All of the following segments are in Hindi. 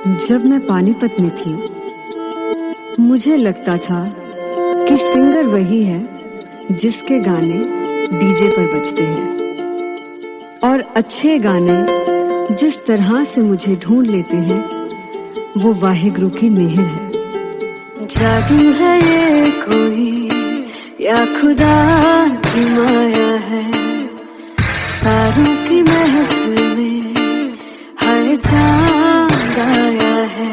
जब मैं पानीपत में थी, मुझे लगता था कि सिंगर वही है जिसके गाने डीजे पर बजते हैं, और अच्छे गाने जिस तरह से मुझे ढूंढ लेते हैं वो वाहिगुरु की मेहर है। जादू है ये कोई या खुदा की माया है, तारों की महफिल में हर चांद आया है।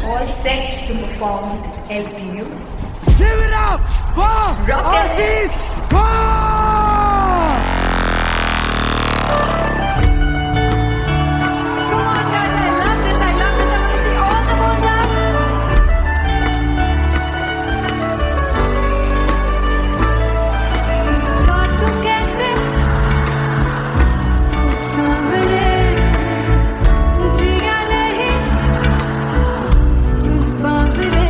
All set to perform LPU. Give it up for Artist Paul! Come on guys, I love this, I love this. I want to see all the balls up. God तुम कैसे सामने जिया नहीं सुन पावरे।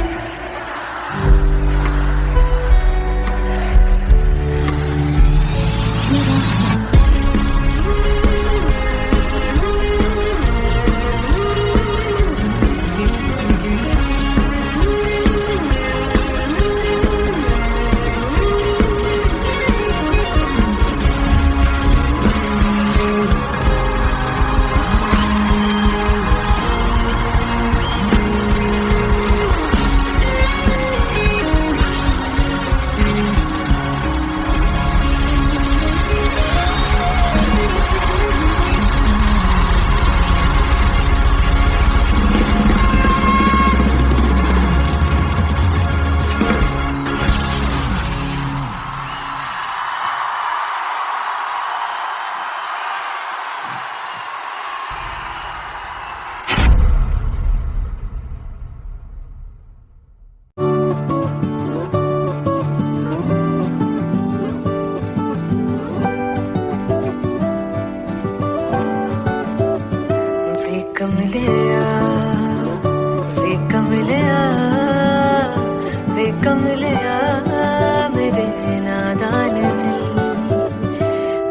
मेरे नादान दिल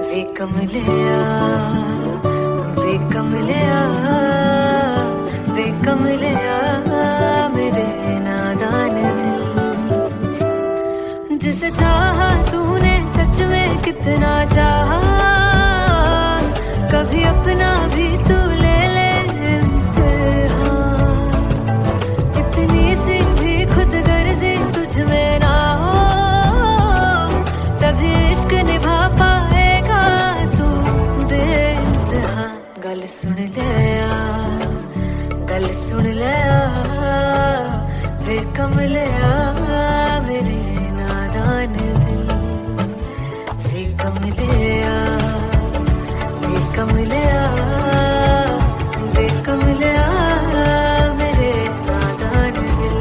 वे कमलिया मेरे नादान दिल। जिसे चाहा तूने सच में कितना चाहा, कभी अपना भी तू ले ले इम्तिहान। इतनी सी भी खुद गर्जी तुझ में ना हो, तभी इश्क निभा पाएगा तू बेइंतहा। गल सुन लिया वे कमलिया मेरे नादान दिल वे कमलिया मेरे नादान दिल।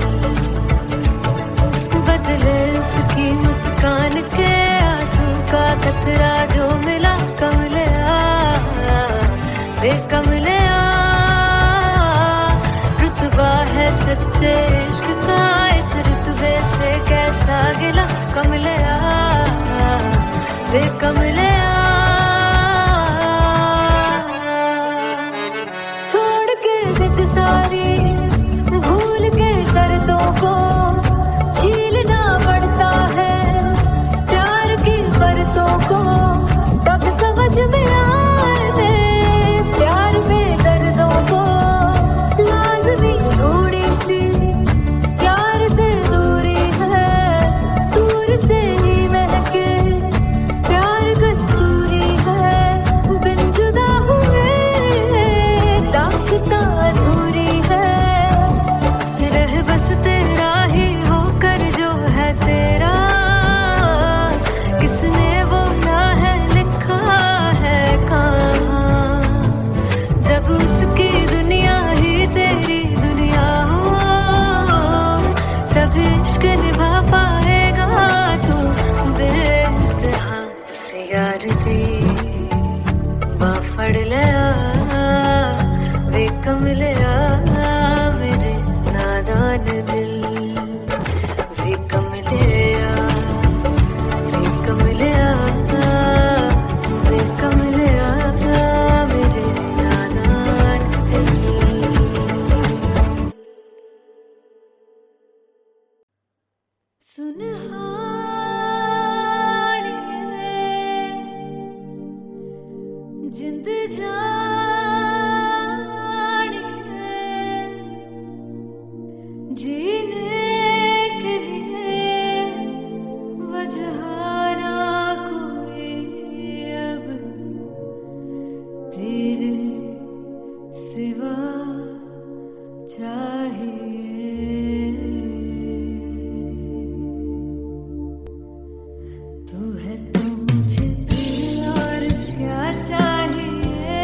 बदले उसकी मुस्कान के आंसू का कतरा जो मिला कमलिया वे कमलिया। रुतबा है सच्चे इश्क का इस रुतबे से कैसा गिला कमलिया वे कमलिया। छोड़ के जिद सारी भूल के शर्तों को झीलना पड़ता है, प्यार की शर्तों को तब समझ में आए। प्यार में दर्दों को लाज़मी थोड़ी सी प्यार से दूरी है, दूर से ही महके प्यार कस्तूरी। जिंद जानी है जीने के लिए वजह ना कोई अब तेरे सिवा चाहिए। तू है तो मुझे फिर और क्या चाहिए,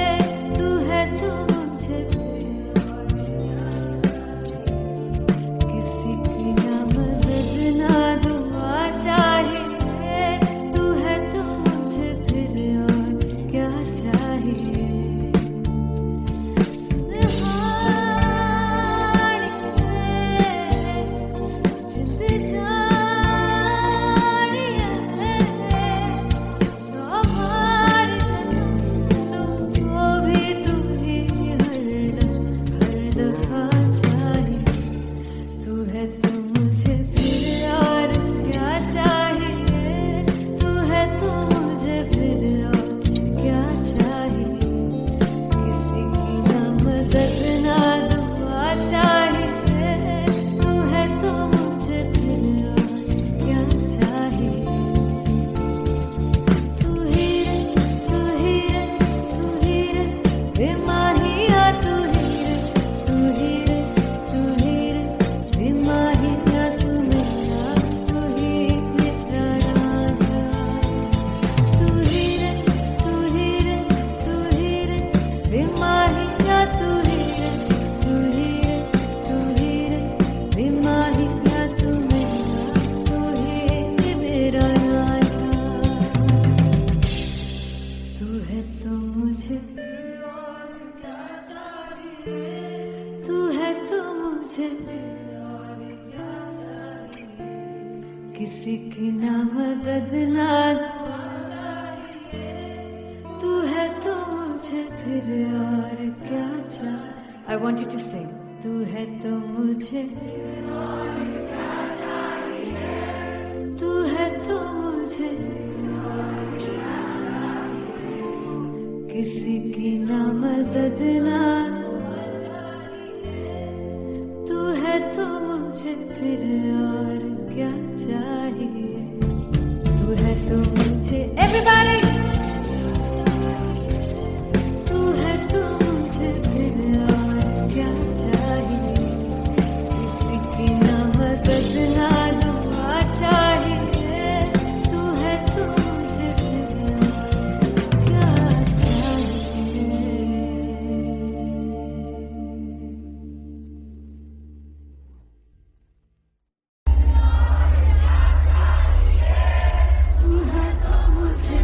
तू है तो मुझे फिर किसी की ना मदद ना दुआ चाहिए, तू है तो मुझे फिर और क्या चाहिए। जिंद जानी है हमार तुमको भी तू ही हर दफा चाहिए। तू है तो मुझे फिर और क्या चाहिए, तू है तो मुझे फिर और क्या चाहिए। किसी की ना मदद ना दुआ चाहिए, तू है तो मुझे फिर और क्या चाहिए। तू ही रे तू ही रे तू ही रे बेमाहिया, तू ही रे तू ही रे तू ही रे बेमाहिया, तू मेरा तू ही मेरा राजा। तू ही रे तू ही रे तू ही रे बेमाहिया, तू ही रे तू ही रे तू ही रे बेमाहिया, तू मेरा तू ही मेरा राजा। तू है तो मुझे तू है तो मुझे किसी की ना मदद ना तू है तो मुझे फिर और क्या चाहिए। I want you to sing. तू है तो मुझे तू है तो मुझे किसी की ना मदद ना तू है तो मुझे फिर और क्या चाहिए। तू है तो मुझे everybody तू है तो मुझे फिर और क्या चाहिए। किसी की ना मदद ना दुआ चाहिए, तू है तो मुझे फिर और क्या चाहिए। तू है तो मुझे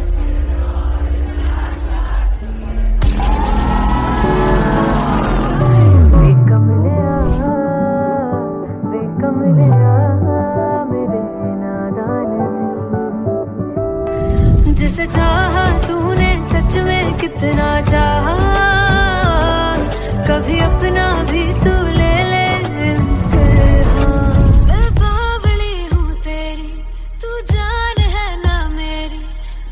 मेरे नादान जिसे चाहा तूने सच में कितना चाहा, कभी अपना भी तू ले ले इम्तिहान। मैं बावली हूँ तेरी, तू जान है ना मेरी,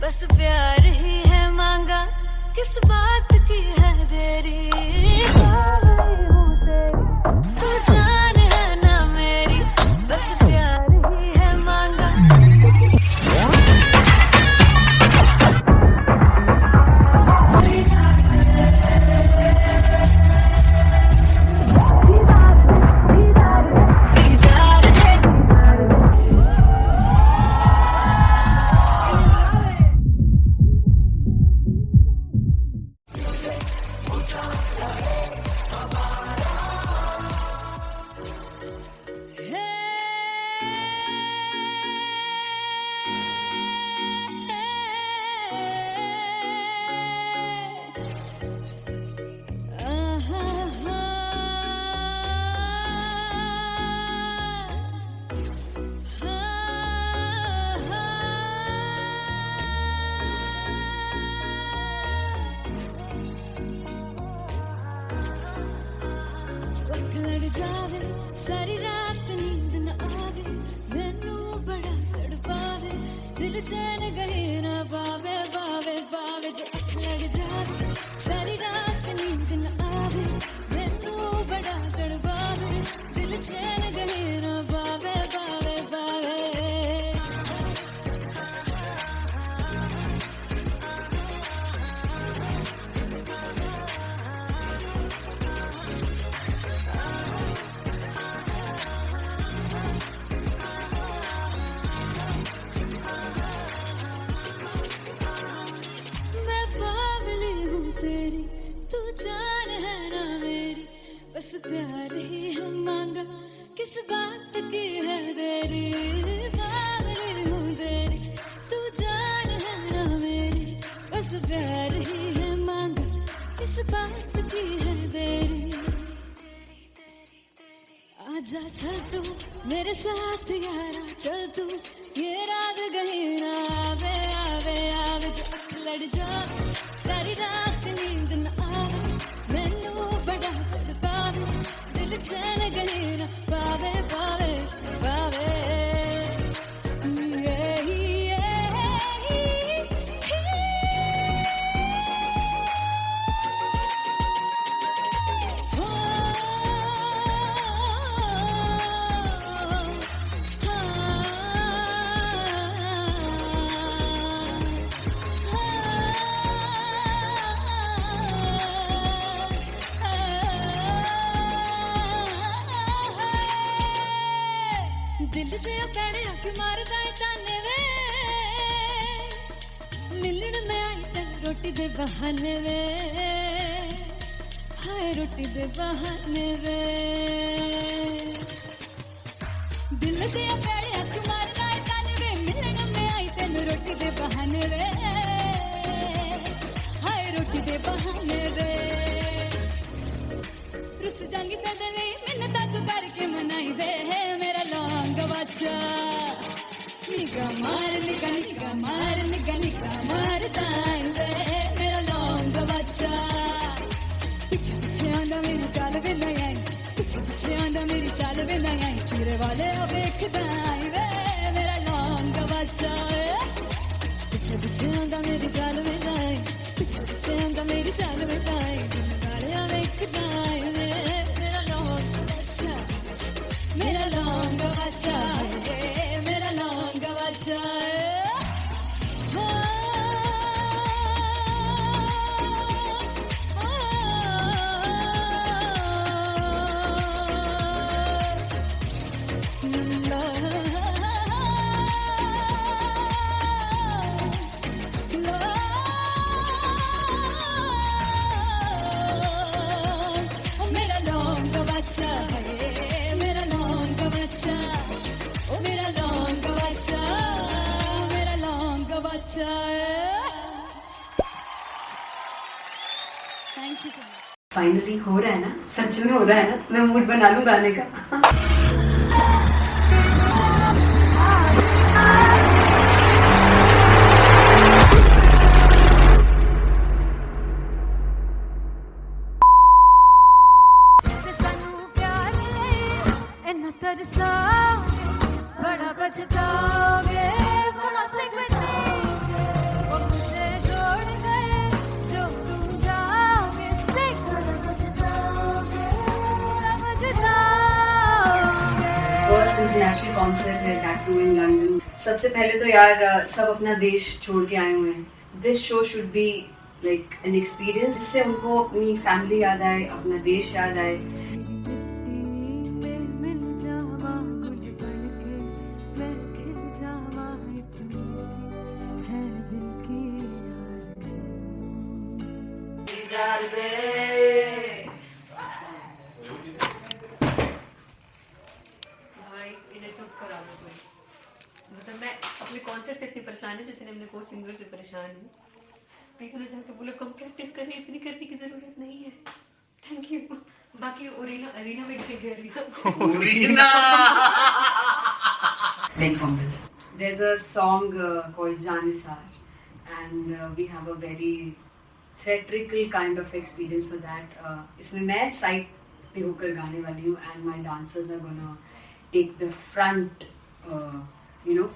बस प्यार ही है मांगा, किस बात की है देरी। बावली हूँ तेरी, तू जान है ना मेरी, बस प्यार ही है मांगा। लड़ जावे सारी रात नींद न आवे, मैनू बड़ा तड़पावे, दिल चैन गहे ना पावे पावे पावे। जो लड़ जावे तू जान है ना मेरी, बस प्यार ही है मांगा, किस बात की है देरी, पागल हूँ तेरी, तू जान है ना मेरी, बस प्यार ही है मांगा, किस बात की है देरी। आजा चल तू मेरे साथ यारा, चल तू ये रात कहीं ना आवे, आवे आवे जो अख लड़ जा, सारी रात नींद न आवे, मैनू बड़ा तड़पावे, दिल चैन कहीं ना पावे, पावे पावे। दिल से कहने आके मारदा है ताने वे, मिलन में आई तेन रोटी दे बहाने वे, हाय रोटी दे बहाने वे। दिल से कहने आके मारदा है ताने वे, मिलन में आई तेन रोटी दे बहाने वे, हाय रोटी दे बहाने वे। रुस जांगी सदले मिन्नता तू करके मनाई वे, मेरा लौंग बच्चा निगा मार निगा निगा मार निगा निगा मार ताई वे, मेरा लौंग बच्चा पीछे पीछे आंदा मेरी चाल वे नहीं आई, पीछे पीछे आंदा मेरी चाल वे नहीं आई, चूरे वाले अब देखदा आई वे, मेरा लौंग बच्चा पीछे पीछे आंदा मेरी चाल वे नहीं आई, पीछे पीछे आंदा मेरी चाल वे नहीं आई, दिन वाले अब देखदा आई वे, मेरा लौंग बच्चा, मेरा लौंग बच्चा, मेरा लौंग बच्चा। मेरा लौंग बच्चा, मेरा लौंग बच्चा, ओ मेरा लौंग बच्चा, मेरा लौंग बच्चा। Thank you so much. Finally हो रहा है ना, सच में हो रहा है ना, मैं मूड बना लूं गाने का। बड़ा पछताओगे से वो मुझे छोड़ कर जो तुम जाओगे, से पछताओगे, पछताओगे। फर्स्ट इंटरनेशनल कॉन्सर्ट है दैट टू इन लंदन। सबसे पहले तो यार सब अपना देश छोड़ के आए हुए हैं। This show should be like an experience, जिससे उनको अपनी फैमिली याद आए, अपना देश याद आए। भाई इन्हें चुप करा दो कोई, मतलब मैं अपने कॉन्सर्ट से इतनी परेशान है जितने अपने को सिंगर से परेशान हूँ। प्लीज उन्हें जाके बोलो कम प्रैक्टिस करनी, इतनी करने की जरूरत नहीं है। Thank you. बाकी अरीना में गए arena Big Fumble. There's a song called Janisar, and we have a very theatrical kind of experience for that. इसमें मैं साइड पे होकर गाने वाली हूँ, and my dancers are gonna take the front,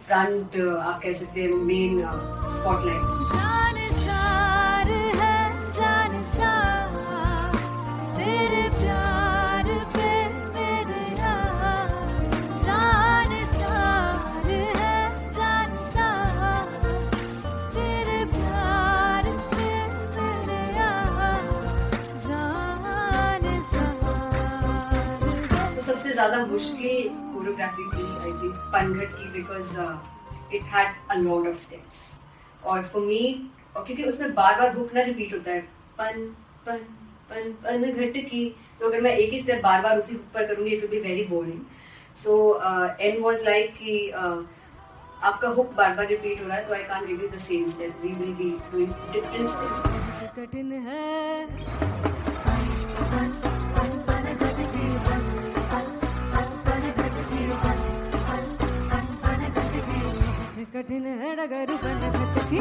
front आप कह सकते हैं main spotlight. जानसार है जानसार, तेरे प्यार पे मेरे जानसार है जानसार, तेरे प्यार पे मेरे जानसार। तो सबसे ज़्यादा मुश्किल कोरियोग्राफी थी आई थिंक पनघट की, because it had a lot of steps. और फॉर मी, और क्योंकि उसमें बार बार हुक ना रिपीट होता है, पन पन पन पन घट की, तो अगर मैं एक ही स्टेप बार बार उसी ऊपर करूंगी it will be very boring. So and was like कि आपका हुक बार बार रिपीट हो रहा है तो I can't give you the same step, we will be doing different steps. कठिन है कठिन है डगर बनत की.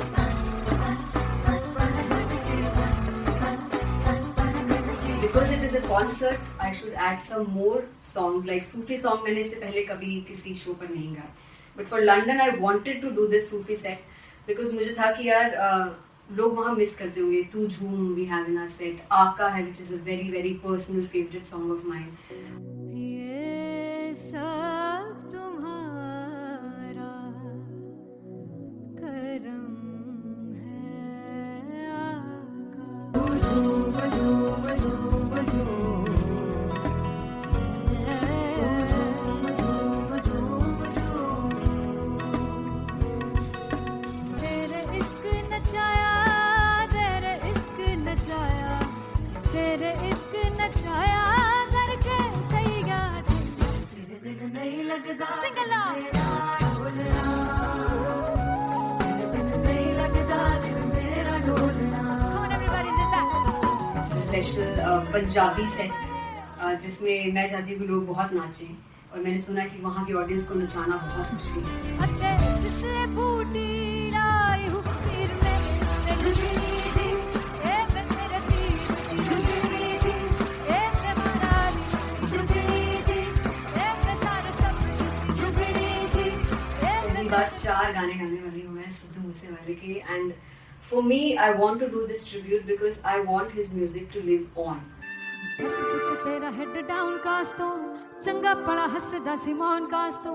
Because it is a concert, I should add some more songs like Sufi song. मैंने इससे पहले कभी किसी शो पर नहीं गाया. But for London, I wanted to do this Sufi set because मुझे था कि यार लोग वहाँ मिस करते होंगे. तू झूम we have in our set. आका है which is a very very personal favorite song of mine. ये सब तुम्हारा करम है आका. तेरे इश्क नचाया, तेरे इश्क नचाया, तेरे इश्क नचाया करके तैयार. तेरे बिन नहीं लगता सिंगला ढोलना, तेरे बिन नहीं लगता दिल मेरा ढोलना. Come on everybody, do that. Special Punjabi set जिसमें मैं चाहती हूँ कि लोग बहुत नाचें और मैंने सुना कि वहाँ की ऑडियंस को नचाना बहुत मुश्किल है. अते जिससे बूटी लाई हूँ पीर में झुकनी जी, ए मैं तेरे पीर की झुकनी जी, ए मैं महारानी की झुकनी जी, ए मैं सारे सब की झुकनी जी, ए पहली बार 4 गाने गाने वाली हूँ मैं सिद्धू मूसेवाले के. And for me I want to do this tribute because I want his music to live on. बस पुत तेरा हेड डाउन कास तो चंगा पड़ा हसदा सिमोन कास तो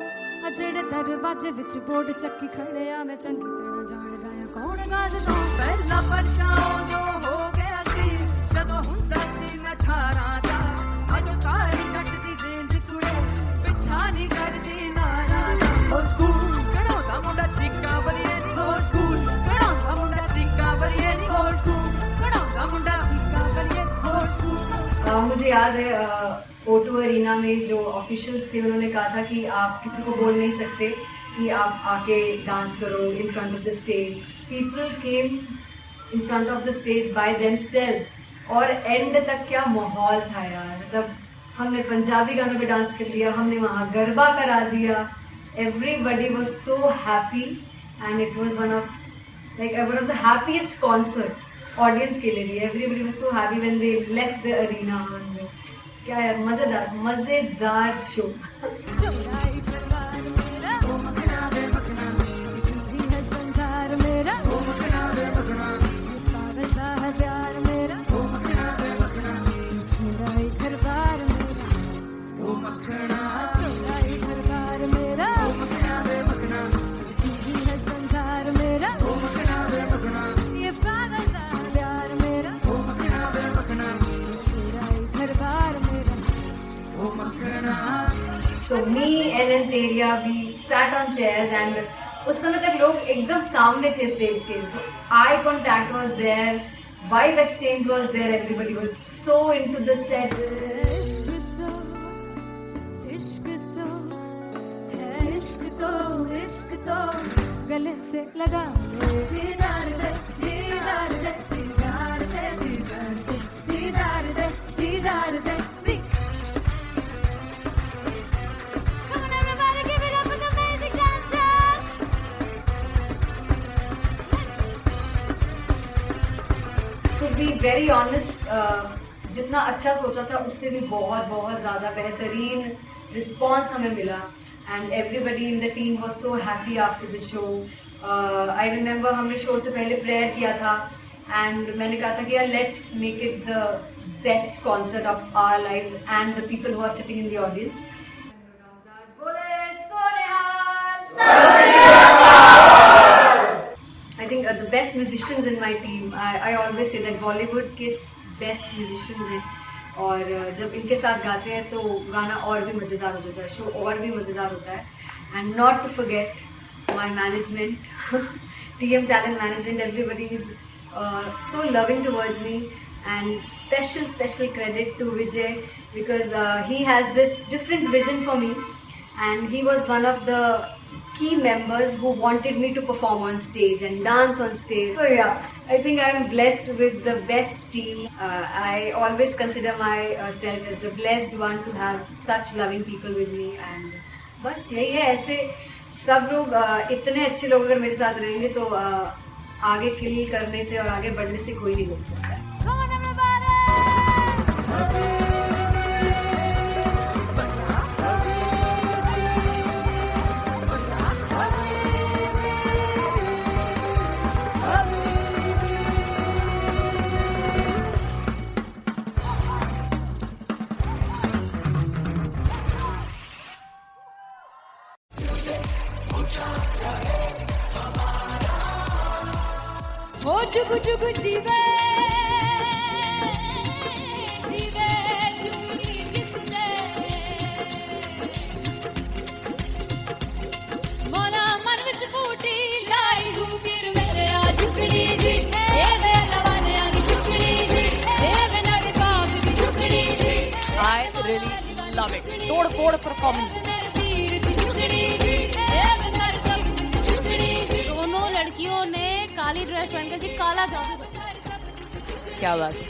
अजड़े दरवाजे विच बोर्ड चक्की खड़े आ मैं चंगी तेरा जानदा आ कौन गास तो पहला बच्चा जो हो गया सी जदों हुंदा सी मैं 18 दा अज काली जट दी रेंज कुड़े पिछा नहीं करदी नारा ओ स्कूल कढ़ाउंदा मुंडा चीका बलिए नी ओ स्कूल कढ़ाउंदा मुंडा चीका बलिए नी ओ स्कूल कढ़ाउंदा मुंडा चीका बलिए ओ स्कूल. मुझे याद है O2 अरीना में जो ऑफिशियल्स थे उन्होंने कहा था कि आप किसी को बोल नहीं सकते कि आप आके डांस करो in front of the stage. People came in front of the stage by themselves और एंड तक क्या माहौल था यार. मतलब हमने पंजाबी गानों पे डांस कर लिया, हमने वहाँ गरबा करा दिया. Everybody was so happy and it was one of the happiest concerts audience के लिए भी. Everybody was so happy when they left the arena. क्या यार मजेदार शो. चौराई परिवार मेरा ओ मखना वे मखना दी है संसार मेरा ओ मखना वे मखना पागल है प्यार मेरा ओ मखना वे मखना चौराई परिवार मेरा ओ मखना चौराई परिवार मेरा ओ मखना वे मखना दी है संसार मेरा ओ मखना वे मखना ये पागल है प्यार मेरा ओ मखना वे मखना चौराई परिवार मेरा. So me and Anteria, we sat on chairs and उस समय तक लोग एकदम सामने थे स्टेज के. So eye contact was there, vibe exchange was there, everybody was so into the set. इश्क तो गले से लगा दीदार दे दीदार दे दीदार दे दीदार दे दीदार दे. Come on everybody, give it up for the amazing dancers. To be very honest, जितना अच्छा सोचा था उससे भी बहुत बहुत ज़्यादा बेहतरीन रिस्पॉन्स हमें मिला. And everybody in the team was so happy after the show. I remember हमने शो से पहले प्रेयर किया था and मैंने कहा था कि यार let's make it the best concert of our lives and the people who are sitting in the audience. I think the best musicians in my team. I always say that Bollywood के best musicians हैं और जब इनके साथ गाते हैं तो गाना और भी मज़ेदार हो जाता है, शो और भी मज़ेदार होता है. And not to forget my management, TM Talent Management. Everybody is so loving towards me and special credit to Vijay because he has this different vision for me, and he was one of the key members who wanted me to perform on stage and dance on stage. So yeah, I think I'm blessed with the best team. I always consider myself as the blessed one to have such loving people with me, and बस यही है. ऐसे सब लोग इतने अच्छे लोग अगर मेरे साथ रहेंगे तो आगे किल करने से और आगे बढ़ने से कोई नहीं रोक सकता. Come on, everybody! हो जुगु जुगु जीवे जीवे जुगनी जिसने मोला मन विच बूटी लाई गुबीर मेरे आ झुकड़ी जी ए वे लवाने आनी झुकड़ी जी ए वे नवी बाग की झुकड़ी जी. I really love it. तोड़ फोड़ performance. दोनों लड़कियों ने काली ड्रेस पहनकर जी काला जादू कर दिया. क्या बात है.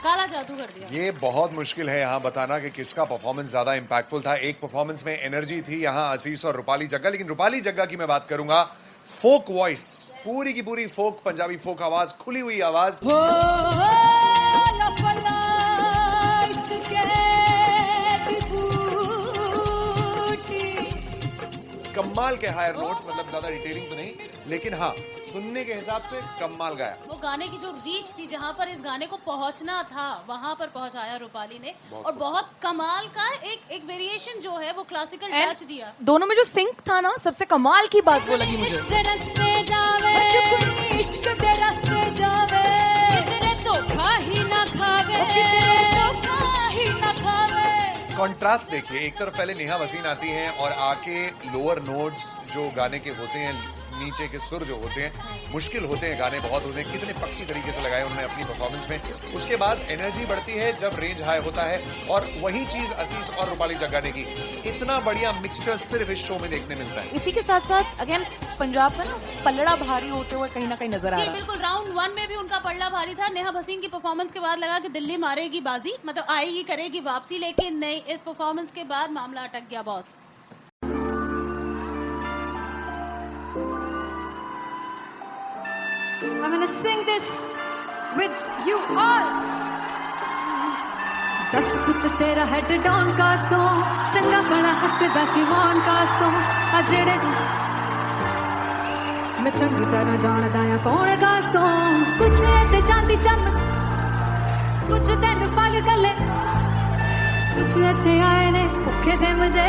काला जादू कर दिया. ये बहुत मुश्किल है यहाँ बताना कि किसका परफॉर्मेंस ज्यादा इम्पैक्टफुल था. एक परफॉर्मेंस में एनर्जी थी यहाँ असीस और रूपाली जग्गा, लेकिन रूपाली जग्गा की मैं बात करूंगा. फोक वॉइस, पूरी की पूरी फोक, पंजाबी फोक आवाज, खुली हुई आवाज. कमाल के हायर नोट्स, मतलब ज्यादा डिटेलिंग तो नहीं, लेकिन हाँ सुनने के हिसाब से कमाल गाया. वो गाने की जो रीच थी, जहाँ पर इस गाने को पहुंचना था वहां पर पहुंचाया रूपाली ने. और बहुत कमाल का एक वेरिएशन जो है वो क्लासिकल टच दिया. दोनों में जो सिंक था ना, सबसे कमाल की बात वो लगी मुझे. इश्क दे रस्ते जावे इश्क दे रस्ते जावे कितने धोखा ही ना खावे कितने धोखा ही ना खावे. कॉन्ट्रास्ट देखिए, एक तरफ पहले नेहा वसीम आती हैं और आके लोअर नोट्स जो गाने के होते हैं, नीचे के सुर जो होते हैं, मुश्किल होते हैं, गाने बहुत होते हैं, कितने पक्की तरीके से लगाए उन्होंने अपनी परफॉर्मेंस में. उसके बाद एनर्जी बढ़ती है जब रेंज हाई होता है, और वही चीज असीस और रूपाली जग्गा ने की. इतना बढ़िया मिक्सचर सिर्फ इस शो में देखने मिलता है. इसी के साथ साथ अगेन पंजाब का ना पल्लड़ा भारी होते हुए कहीं ना कहीं नजर आ जी रहा है. बिल्कुल. राउंड 1 में भी उनका पल्ला भारी था. नेहा भसीन की परफॉर्मेंस के बाद लगा कि दिल्ली मारेगी बाजी, मतलब आएगी करेगी वापसी, लेकिन नहीं, इस परफॉर्मेंस के बाद मामला अटक गया boss. I'm gonna sing this with you all. दस पुत तेरा हेड डाउन कास्ट तो चंगा बड़ा हसदा सिमोन कास्ट तो आ जेड़े मैं चंगी तरह जानदा आ कौन कास्ट तो कुछ ते चांदी चम कुछ तेन फल गले कुछ इत्थे आए ने भुखे फिमदे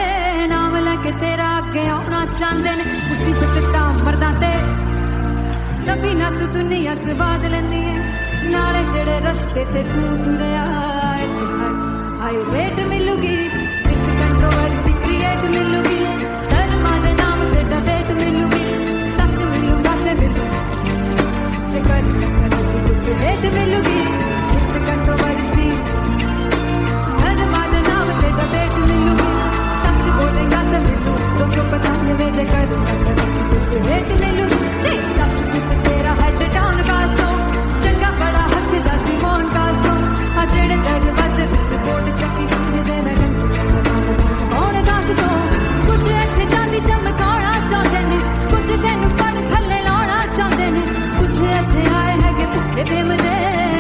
नाम लैके तेरा अगे आउणा चाहंदे ने. मुसीबत दा मरदा ते तभी ना तू दुनिया स्वाद लेंदी है नाले जेड़े रस्ते ते तू तुरया. हाई रेट मिलूगी विद कंट्रोवर्सी क्रिएट मिलूगी धर्मा दे नाम ते डिबेट मिलूगी. सच मिलूगा ते मिलू जे कर रेट मिलूगी विद कंट्रोवर्सी धर्मा दे नाम ते डिबेट मिलूगी. सच बोलेगा ते मिलू 295 जे कर रेट मिलूगी. तेरा हेड डाउन कास्तो चंगा बड़ा हसदा सिमोन कास्तो आ जेड़े दरवाजे विच बोर्ड चक्की दे मैं कौन कास्तो कुछ इत्थे चांदी चमकाउणा चाहंदे ने कुछ तैनू फड़ थल्ले लाउणा चाहंदे ने. कुछ इत्थे आए हैगे भुखे फिमदे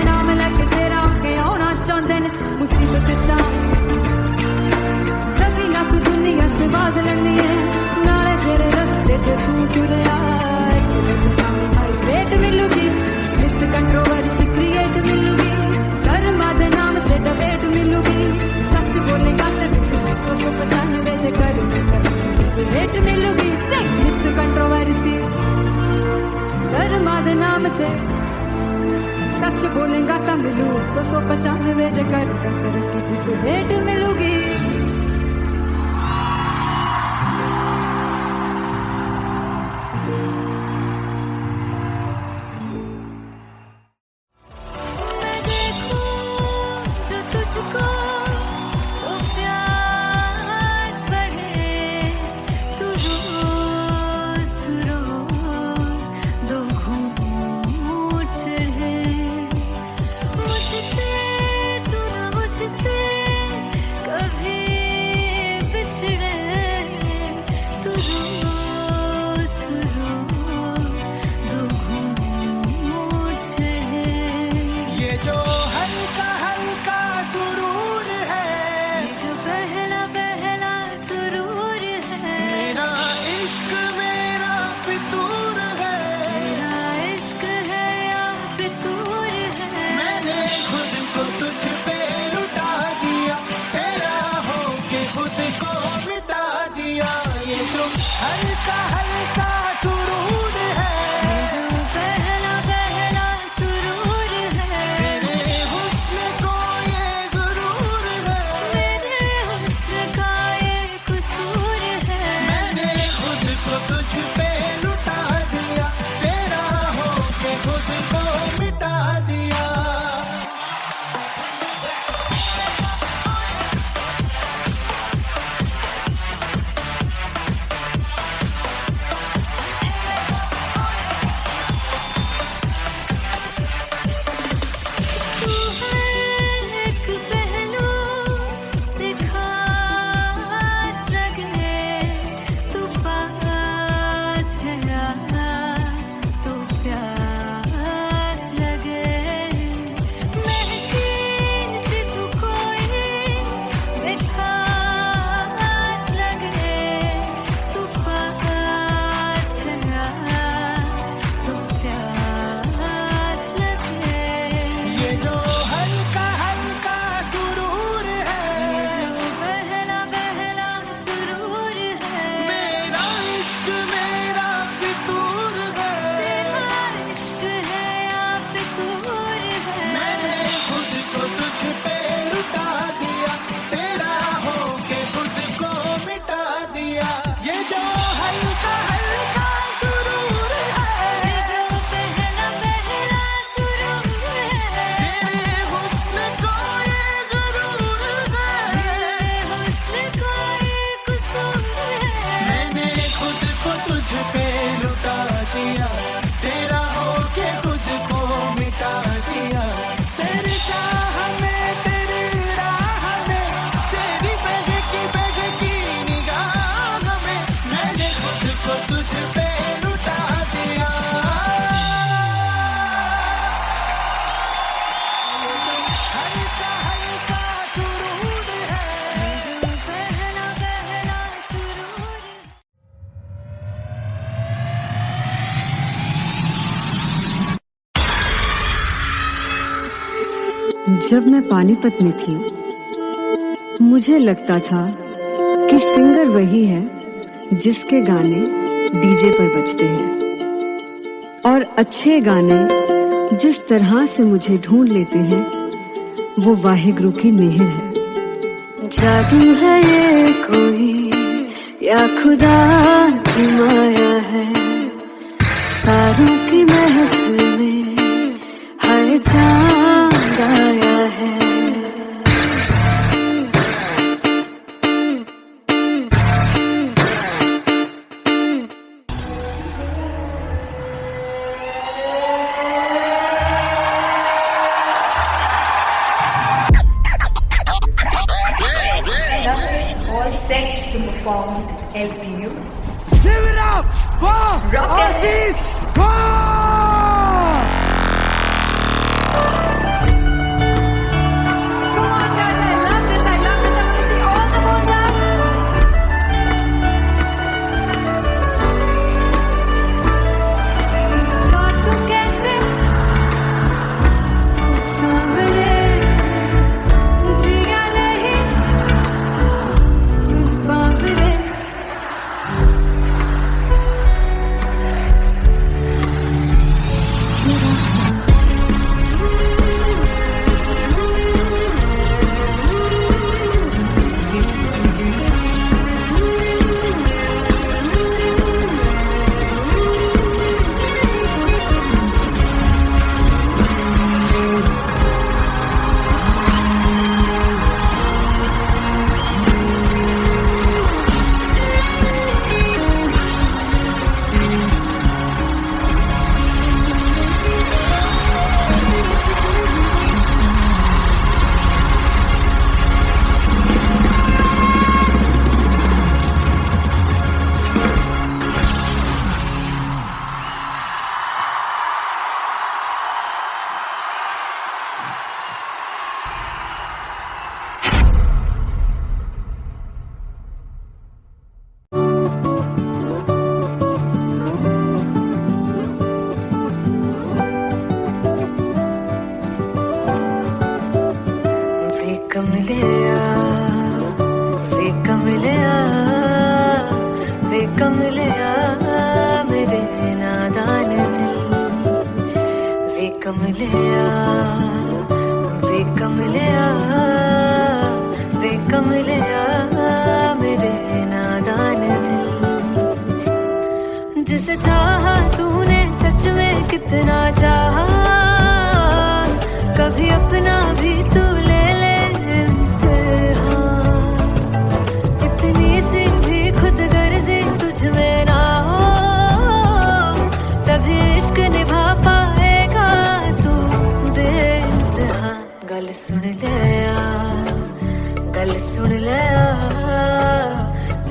नाम लैके तेरा अगे आउणा चाहंदे ने. मुसीबत दा तभी ना तू दुनिया स्वाद लैंदी है नाले तेरे रस्ते ते तू तुरया. रेट मिलूगी विद कंट्रोवर्सी क्रिएट मिलूगी धर्मा दे नाम ते डिबेट मिलूगी. सच बोलेगा ते 295 जे कर रेट मिलूगी. विद कंट्रोवर्सी धर्मा दे नाम ते सच बोलेगा ता मिलू 295 जे कर रेट मिलूगी. देखूं जब मैं पानीपत में थी, मुझे लगता था कि सिंगर वही है जिसके गाने डीजे पर बजते हैं, और अच्छे गाने जिस तरह से मुझे ढूंढ लेते हैं वो वाहिगुरु की मेहर है। जादू है ये कोई या खुदा की माया है, तारों की महफिल में हर चांद आया है। All set to perform LPU. Sivrap for Aziz Khan! Come on guys, I love this, I love this. I want to see all the balls up. काटूं कैसे सामने जिया नहीं सुन पावरे। मेरे नादान दिल वे कमलिया मेरे नादान दिल। जिसे चाहा तूने सच में कितना चाहा, कभी अपना भी तू ले ले इम्तिहान। इतनी सी भी खुद गर्जी तुझ में ना हो, तभी इश्क निभा पाएगा तू बेइंतहा। गल सुन ले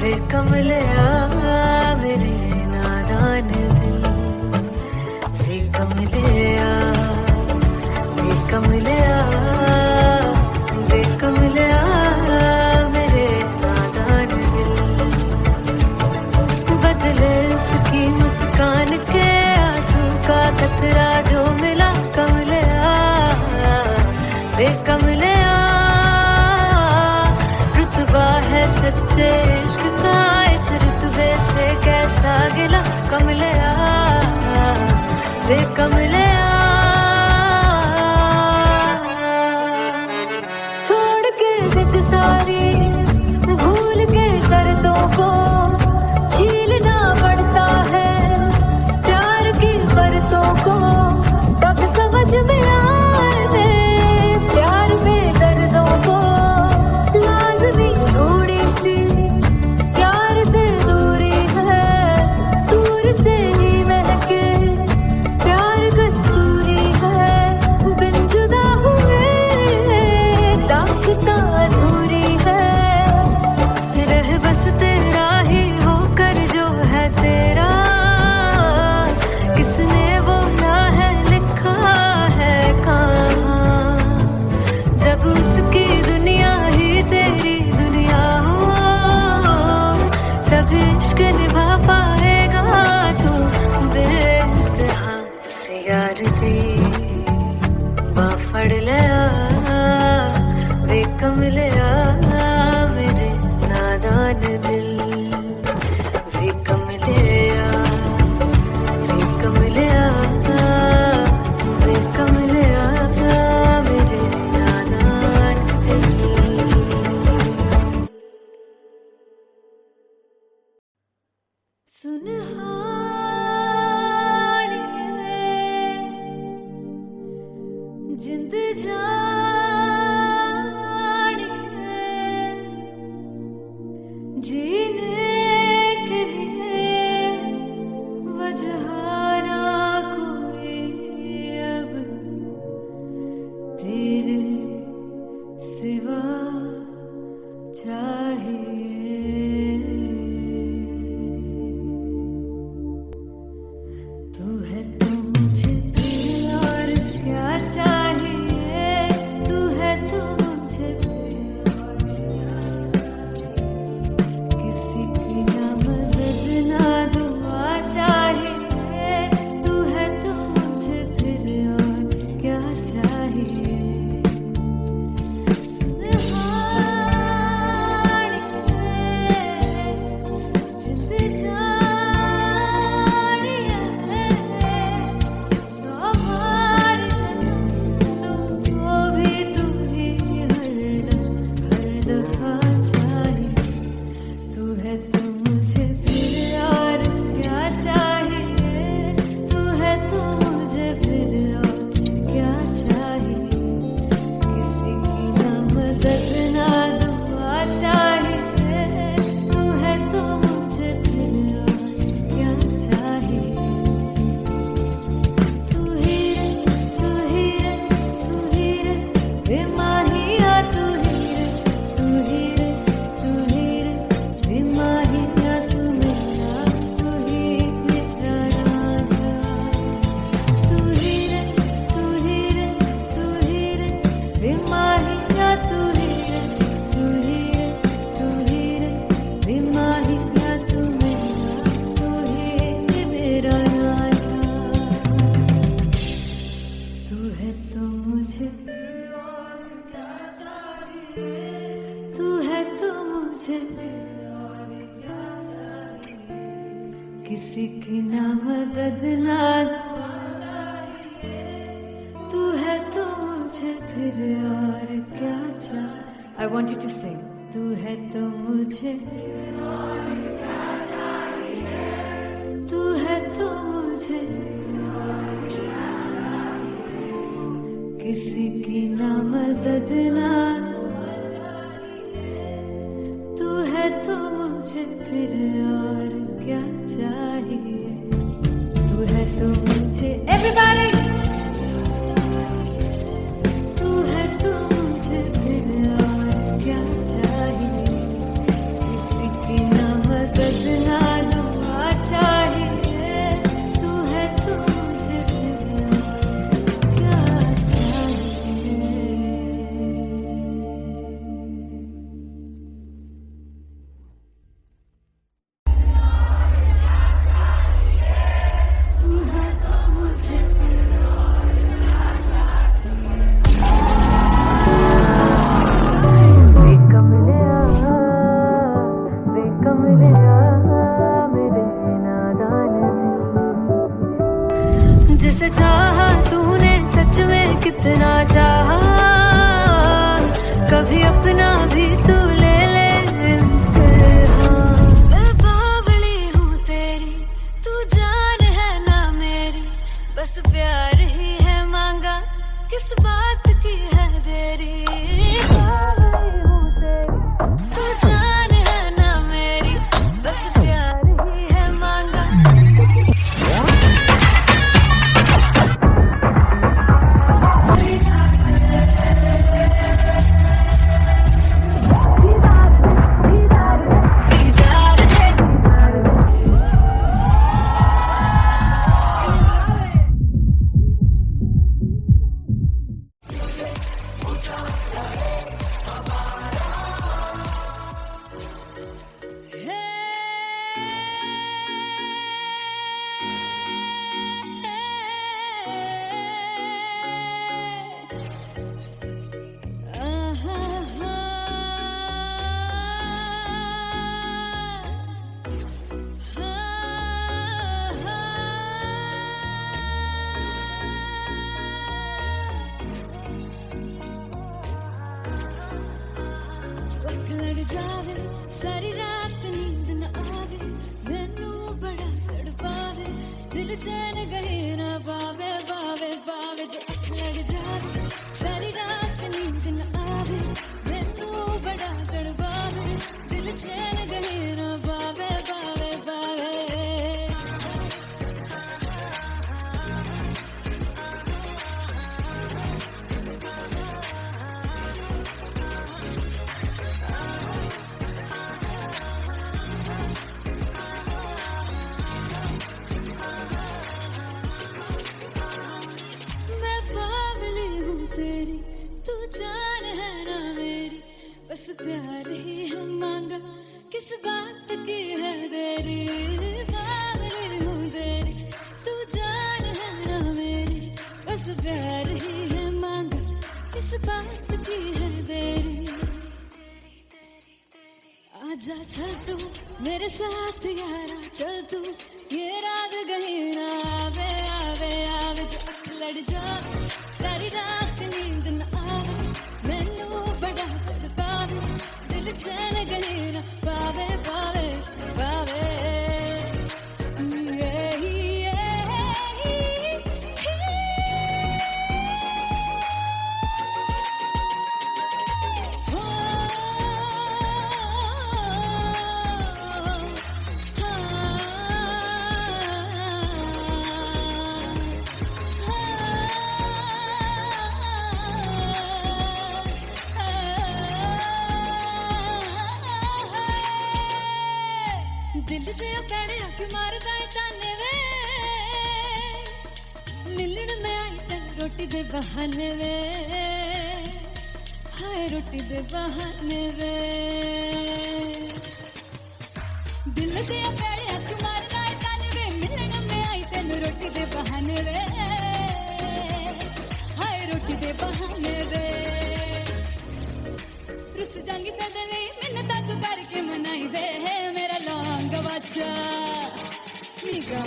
वे कमलिया मेरे नादान दिल वे कमलिया मेरे नादान दिल। बदले उसकी मुस्कान के आंसू का कतरा जो मिला कमलिया वे कमलिया। रुतबा है सच्चे इश्क का, इस रुतबे से कैसा गिला कमलिया वे कमलिया। छोड़ के जिद सारी भूल के दर्दों को झीलना पड़ता है, प्यार की परतों को तब समझ में आए। प्यार में तू है तो मुझे किसी की ना मदद ना, तू है तो मुझे फिर और क्या चाहिए. I want you to sing. तू है तो मुझे, तू है तो मुझे किसी की ना मदद ना, तू है तो मुझे फिर और क्या चाहिए. तू है तो मुझे everybody, तू है तो मुझे फिर और क्या चाहिए. किसी की ना मदद ना दुआ चाहिए. तू है तो मुझे फिर और क्या चाहिए. तू है तो मुझे जिसे चाहा तूने सच में कितना चाहा, कभी अपना भी तू ले ले इम्तिहान. मैं बावली हूँ तेरी, तू जान है ना मेरी, बस प्यार ही है मांगा, किस बात की है देरी. बावली हूँ तेरी, तू जान है ना मेरी, बस प्यार ही है मांगा. लड़ जावे सारी रात नींद न आवे, मैनू बड़ा तड़पावे, दिल चैन गहे ना पावे पावे पावे. जो लड़ जावे सारी रात नींद न आवे, मैनू बड़ा तड़पावे, दिल चैन गहे ना पावे पावे पावे. मैं बावली हूँ तेरी, तू जान है ना मेरी, बस प्यार ही है मांगा, किस बात की है देरी. बावली हूँ तेरी, तू जान है ना मेरी, बस प्यार ही है मांगा, किस बात की है देरी. आजा चल तू मेरे साथ यारा, चल तू ये रात गही ना आवे आवे आवे. जो लड़ जा सारी रात नींद न आवे, मैनू बड़ा तड़पावे, दिल चैन गही ना पावे पावे पावे. दिल से पैड़े अख मारदा है ताने वे, मिलन में आई तेन रोटी दे बहाने वे, हाय रोटी दे बहाने वे. दिल से पैड़े अख मारदा है ताने वे, मिलन में आई तेन रोटी दे बहाने वे, हाय रोटी दे बहाने वे. तू करके मनाई वे है मेरा लौंग बच्चा निगा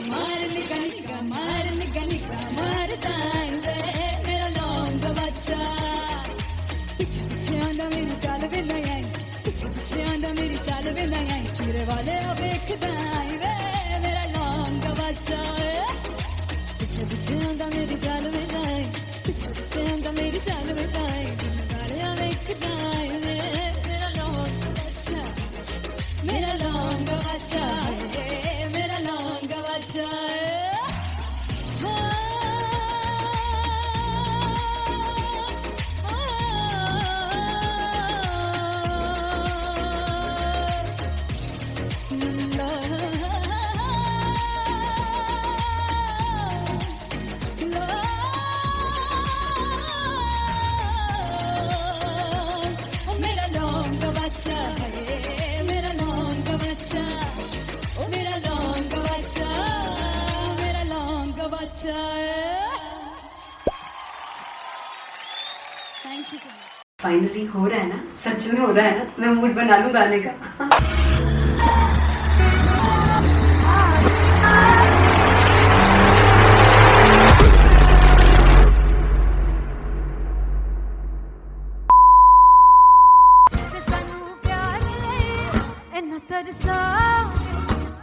मार ताई वे मेरा लौंग बच्चा पीछे पीछे आंदा मेरी चाल वे नहीं आई पीछे पीछे आंदा मेरी चाल वे नहीं आई चूरे वाले देखदा आई वे मेरा लौंग बच्चा पीछे पीछे आंदा मेरी चाल वे नहीं आई पीछे पीछे आंदा मेरी चाल वे नहीं आई वाले देखदा आई वे मेरा लौंग बच्चा मेरा लौंग बच्चा मेरा लौंग बच्चा मेरा लौंग बच्चा मेरा लौंग बच्चा ओ मेरा लौंग बच्चा मेरा लौंग बच्चा thank you so much finally हो रहा है ना, सच में हो रहा है ना, मैं मूड बना लूं गाने का।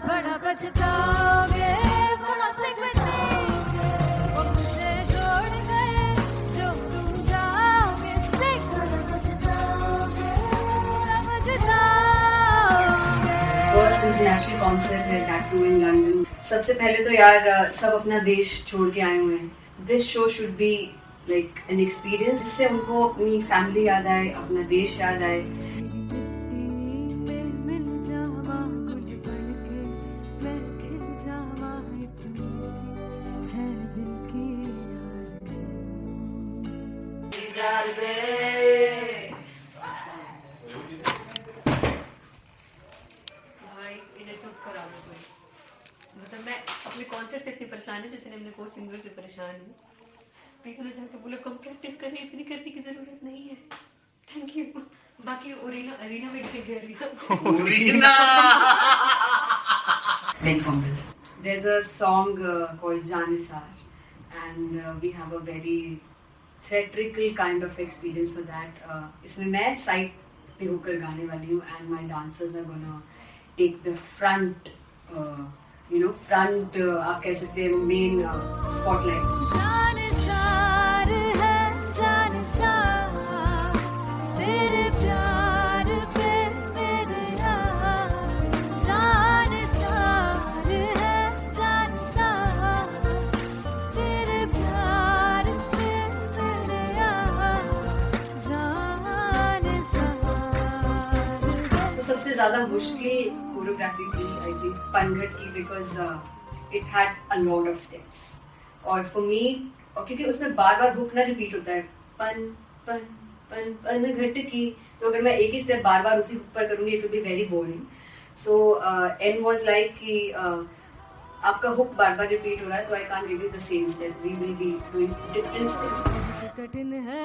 बड़ा पछताओगे कहाँ से बचेंगे वो मुझे छोड़ कर जो तुम जाओगे से बड़ा पछताओगे बड़ा पछताओगे। फर्स्ट इंटरनेशनल कॉन्सर्ट है दैट टू इन लंदन। सबसे पहले तो यार सब अपना देश छोड़ के आए हुए हैं। This show should be like an experience जिससे उनको अपनी फैमिली याद आए, अपना देश याद आए। भाई इन्हें चुप करा दो कोई। मतलब मैं अपने कॉन्सर्ट से इतनी परेशान हूँ जितने अपने को सिंगर से परेशान हूँ। प्लीज उन्हें जाके बोलो कम प्रैक्टिस करनी, इतनी करने की जरूरत नहीं है। Thank you. बाकी अरीना में गए Big Fumble. There's a song called Janisar, and we have a very theatrical kind of experience for that. इसमें मैं साइड पे होकर गाने वाली हूँ, and my dancers are gonna take the front, front आप कह सकते हैं main spotlight. जानसार है जानसार तेरे प्यार पे मेरे यार जानसार है जानसार तेरे प्यार पे मेरे यार जानसार। तो सबसे ज़्यादा मुश्किल कोरियोग्राफी थी आई थिंक पनघट की, because it had a lot of steps. और फॉर मी, और क्योंकि उसमें बार बार हुक ना रिपीट होता है, पन पन पन पनघट की, तो अगर मैं एक ही स्टेप बार बार उसी हुक पर करूँगी it will be very boring. So and was like कि आपका हुक बार बार रिपीट हो रहा है तो I can't give you the same step, we will be doing different steps. कठिन है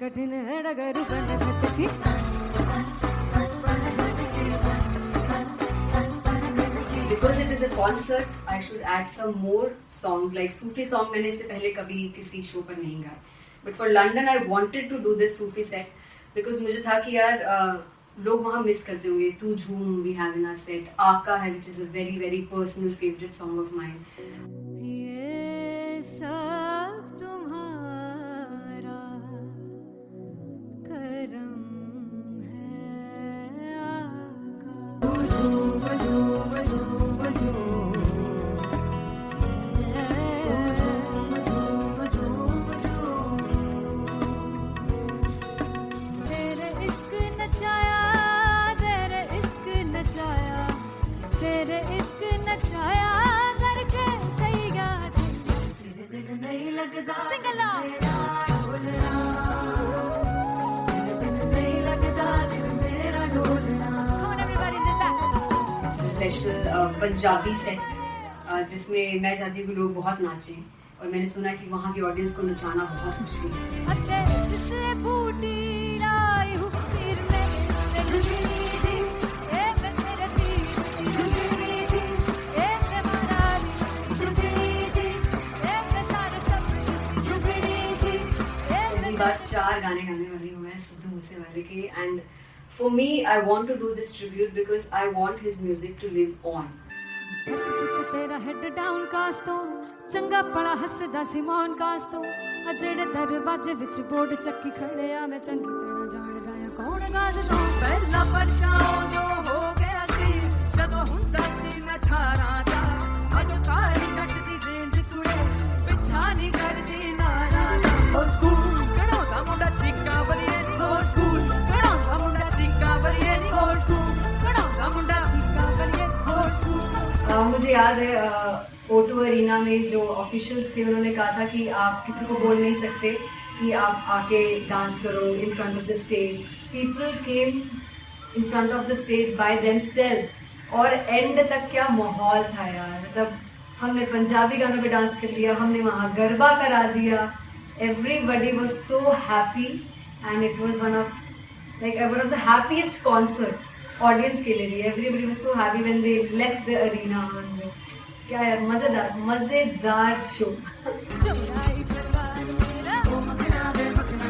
कठिन है डगर बनत की Because it is a concert, I should add some more songs like Sufi song. मैंने इससे पहले कभी किसी शो पर नहीं गाए, but for London I wanted to do this Sufi set because मुझे था कि यार लोग वहाँ मिस करते होंगे। तू झूम we have in our set, आका है which is a very very personal favorite song of mine. ये सब तुम्हारा करम है तेरे इश्क नचाया करके सैया तेरे बिन नहीं लगदा सिंगला तेरे बिन नहीं लगदा दिल मेरा डोलना। Come on everybody, did that. Special Punjabi set जिसमें मैं चाहती हूँ कि लोग बहुत नाचें, और मैंने सुना कि वहाँ की ऑडियंस को नचाना बहुत मुश्किल है। बात 4 गाने गाने वाली हूँ मैं सिद्धू मूसेवाले के, and for me I want to do this tribute because I want his music to live on. बस पुत तेरा हेड डाउन कास तो चंगा पड़ा हसदा सिमोन कास तो अजेड़े दरवाजे विच बोर्ड चक्की खड़े आ मैं चंगी तेरा जानदा आ कौन गाज तो पहला बचाओ जो हो गया सी जदों हुंदा सी मैं 18 दा अज काली जट दी रेंज कुड़े पिछा नहीं करदी नारा दा हो स्कूल कढ़ाउंदा मुंडा चीका बलिए नी हो स्कूल कढ़ाउंदा मुंडा चीका बलिए नी हो स्कूल कढ़ाउंदा मुंडा चीका बलिए हो स्कूल। मुझे याद है O2 अरीना में जो ऑफिशियल्स थे उन्होंने कहा था कि आप किसी को बोल नहीं सकते कि आप आके डांस करो in front of the stage. People came in front of the stage by themselves, और एंड तक क्या माहौल था यार। मतलब हमने पंजाबी गानों पे डांस कर लिया, हमने वहाँ गरबा करा दिया। Everybody was so happy and it was one of the happiest concerts audience के लिए भी। Everybody was so happy when they left the arena. क्या यार, मजेदार शो। चौराई दरबार मेरा ओ मखना वे मखना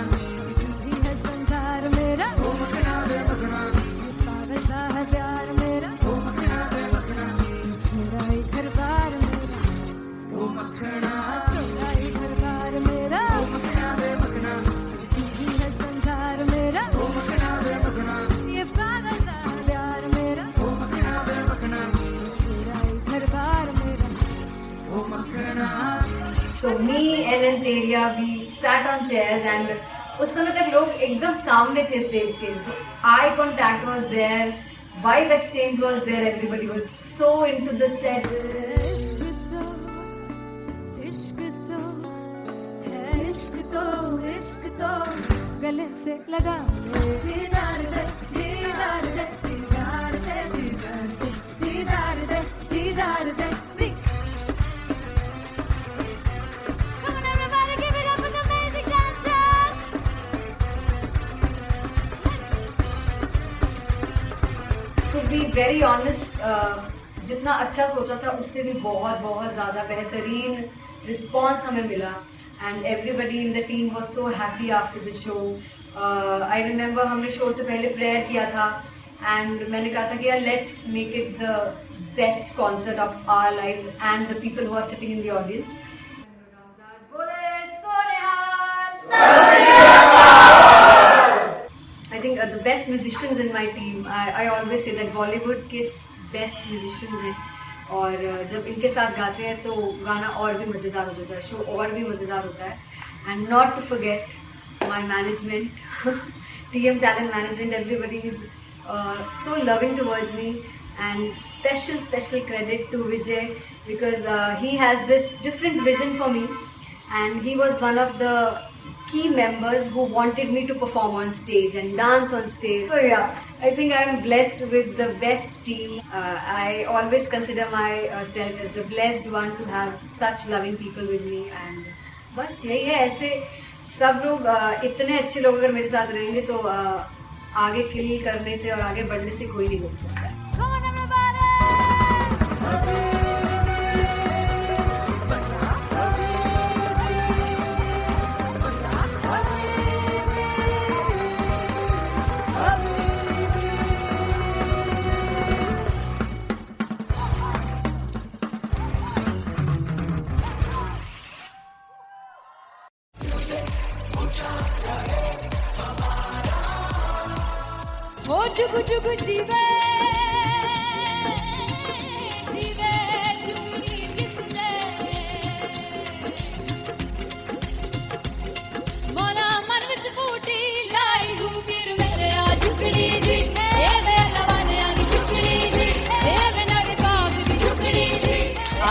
भी है संसार मेरा ओ मखना वे मखना पागल सा है प्यार मेरा ओ मखना वे मखना चौराई दरबार मेरा ओ मखना चौराई दरबार मेरा ओ मखना वे मखना भी है संसार मेरा ओ मखना वे मखना ये पागल सा है प्यार मेरा ओ मखना वे मखना चौराई दरबार मेरा ओ मखना। So me and Anteria, we sat on chairs and उस समय तक लोग एकदम सामने थे स्टेज के। So eye contact was there, vibe exchange was there, everybody was so into the set. इश्क तो गले से लगा दीदार दे दीदार दे दीदार दे दीदार दे दीदार दे। To be very honest, जितना अच्छा सोचा था उससे भी बहुत ज़्यादा बेहतरीन रिस्पॉन्स हमें मिला, and everybody in the team was so happy after the show. I remember हमने शो से पहले प्रेयर किया था, एंड मैंने कहा था कि यार let's make it the best concert of our lives and the people who are sitting in the audience. I think the best musicians in my team, I always say that Bollywood के best musicians हैं, और जब इनके साथ गाते हैं तो गाना और भी मज़ेदार हो जाता है, शो और भी मज़ेदार होता है। And not to forget my management, TM Talent Management, everybody is so loving towards me, and special credit to Vijay because he has this different vision for me, and he was one of the key members who wanted me to perform on stage and dance on stage. So yeah, I think I'm blessed with the best team. I always consider myself as the blessed one to have such loving people with me, and बस यही है। ऐसे सब लोग इतने अच्छे लोग अगर मेरे साथ रहेंगे तो आगे किल करने से और आगे बढ़ने से कोई नहीं रोक सकता। Come on everybody! ओ जुगु जुगु जीवे जीवे जुगनी जिसने मोला मन विच बूटी लाई हूँ वीर मेरा झुकड़ी जी ए वे लवाने आनी झुकड़ी जी ए वे नवी बाग की झुकड़ी जी।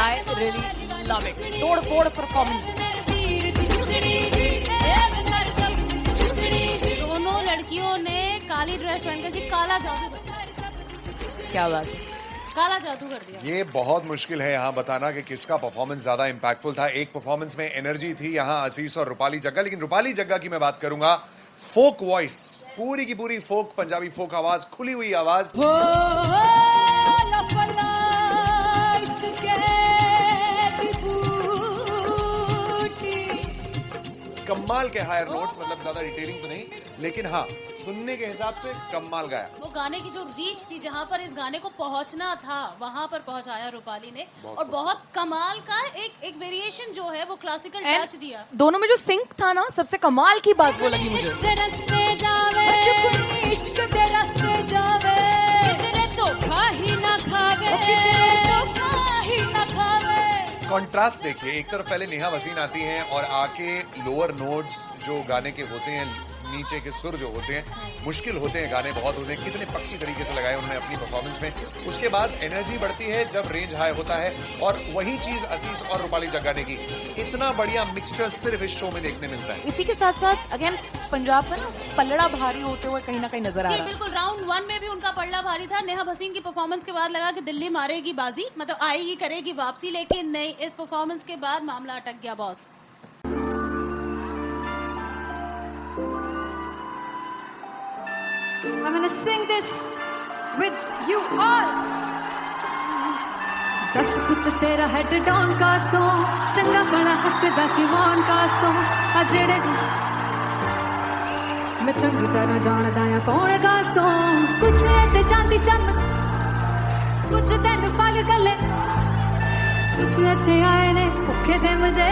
I really love it. तोड़ फोड़ परफॉर्मेंस। वीर की झुकड़ी जी ए वे सर सब की झुकड़ी जी। दोनों लड़कियों ने काली ड्रेस पहनकर जी काला जादू क्या बात है। काला जादू कर दिया। ये बहुत मुश्किल है यहाँ बताना कि किसका परफॉर्मेंस ज्यादा इंपैक्टफुल था। एक परफॉर्मेंस में एनर्जी थी यहाँ असीस और रूपाली जग्गा, लेकिन रूपाली जग्गा की मैं बात करूंगा, फोक वॉइस, पूरी की पूरी फोक, पंजाबी फोक आवाज, खुली हुई आवाज। कमाल के हायर नोट्स, मतलब ज्यादा डिटेलिंग तो नहीं, लेकिन हाँ सुनने के हिसाब से कमाल गाया। वो गाने की जो रीच थी, जहाँ पर इस गाने को पहुंचना था वहां पर पहुंचाया रूपाली ने, और बहुत कमाल का एक वेरिएशन जो है वो क्लासिकल टच दिया। दोनों में जो सिंक था ना, सबसे कमाल की बात वो लगी मुझे। इश्क दे रस्ते जावे, इश्क दे रस्ते जावे, कितने धोखा ही ना खावे, धोखा ही ना खावे। कॉन्ट्रास्ट देखिए, एक तरफ पहले नेहा वसीन आती हैं और आके लोअर नोट्स जो गाने के होते हैं, नीचे के सुर जो होते हैं, मुश्किल होते हैं गाने, बहुत होते हैं, कितने पक्की तरीके से लगाए उन्होंने अपनी परफॉर्मेंस में। उसके बाद एनर्जी बढ़ती है जब रेंज हाई होता है, और वही चीज असीस और रूपाली जग्गा ने की। इतना बढ़िया मिक्सचर सिर्फ इस शो में देखने मिलता है। इसी के साथ साथ अगेन पंजाब का ना पलड़ा भारी होते हुए कहीं ना कहीं नजर आ जी रहा है। बिल्कुल, राउंड 1 में भी उनका पलड़ा भारी था। नेहा भसीन की परफॉर्मेंस के बाद लगा कि दिल्ली मारेगी बाजी, मतलब आएगी, करेगी वापसी, लेकिन नहीं, इस परफॉर्मेंस के बाद मामला अटक गया boss. I'm gonna sing this with you all. दस पुत तेरा हेड डाउन कास तो चंगा बड़ा हसदा सी वन कास तो आ जेड़े मैं चंगी तरह जानदा आ कौन कास तो कुछ ते चांदी चम कुछ तेन फल गले कुछ इत्थे आए ने भुखे दिम दे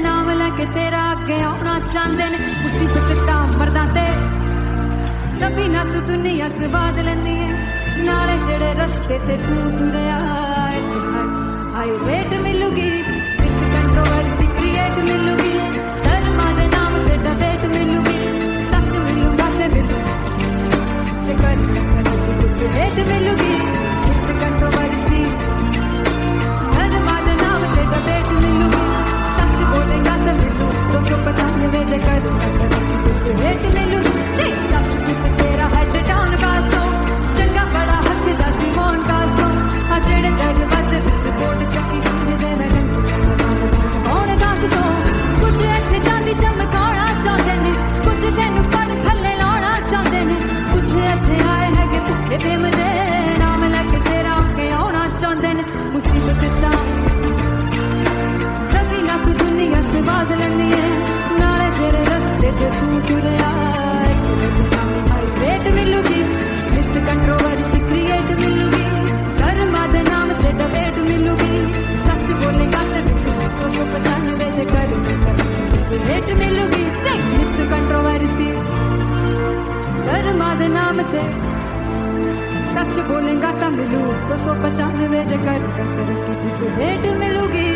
नाम लेके तेरा अगे आउणा चाहंदे ने मुसीबत दा मरदा ते तभी ना तू दुनिया स्वाद लेंदी है नाले जेड़े रस्ते ते तू तुरया हाई रेट मिलूगी विद कंट्रोवर्सी क्रिएट मिलूगी धर्मा दे नाम ते डिबेट मिलूगी सच मिलूगा ते मिलूगी कर रेट मिलूगी विद कंट्रोवर्सी धर्मा दे नाम ते डिबेट मिलूगी सच बोलेगा ते मिलू 295 जे कर रेट मिलूगी तेरा हेड डाउन कास तो चंगा बड़ा हसदा सी मोन कास तो आ जेड़े दरवाजे विच कोट चक्की दे मैं कौन कास तो कुछ इत्थे चांदी चमकाना चाहते ने कुछ तेनू फड़ थल्ले लाना चाहते ने कुछ इत्थे आए हैगे भुखे दिम दे नाम लेके तेरा अगे आउणा चाहते ने मुसीबत दा तभी ना तू दुनिया स्वाद लेंदी है नाले तेरे रस्ते ते तू तुरया रेट मिलूगी विद कंट्रोवर्सी क्रिएट मिलूगी कर्मा दे नाम ते डिबेट मिलूगी सच बोलेगा ते 295 जे कर रेट मिलूगी विद कंट्रोवर्सी कर्मा दे नाम ते सच बोलेगा ता मिलू 295 जे कर रेट मिलूगी।